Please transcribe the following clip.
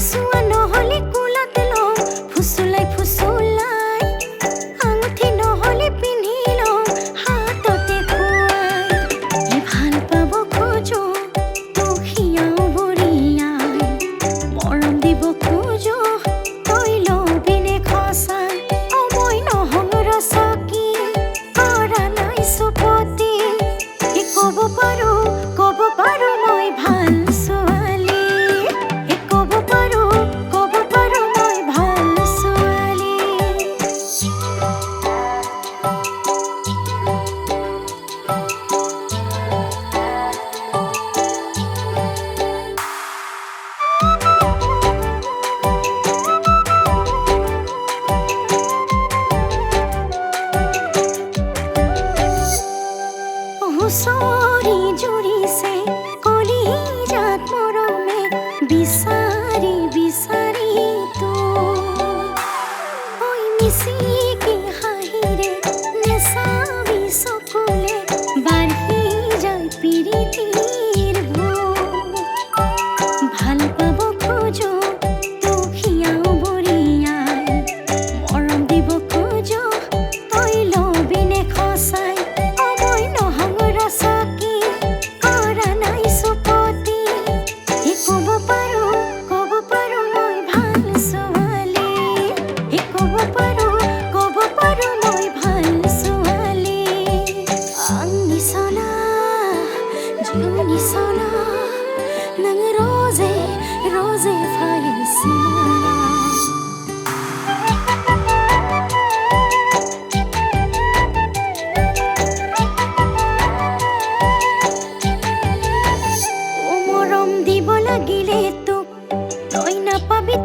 চুৱা নহলে কোলাত লওঁ ফুচুলাই ফুচুলাই আঙুঠি নহলে পিন্ধি লওঁ হাততে খুৱাই কি ভাল পাব খোজো তোক হিয়াও বৰিয়াই মৰম দিব খোজো তই লবিনে খচাই অ মই নহঙৰ চকী কৰা নাই চুপতি কি ক'ব পাৰো মই ভাল ছোৱালী ক'ব পাৰো মই ভাল ছোৱালী হুঁচৰি জুৰিছে কলিজাত মৰমে বিচাৰি বিচাৰি তোক মিচিকি হাঁহিৰে নেচাবি চকুলে বাঢ়ি যায় প্ৰীতিৰ ভোক ভাল পাব খোজো তোক হিয়াও বৰিয়াই মৰম দিব খোজো তই লবিনে খচাই Juni sana nang rose rose faisina o morom dibo lagile tuk toy na pabi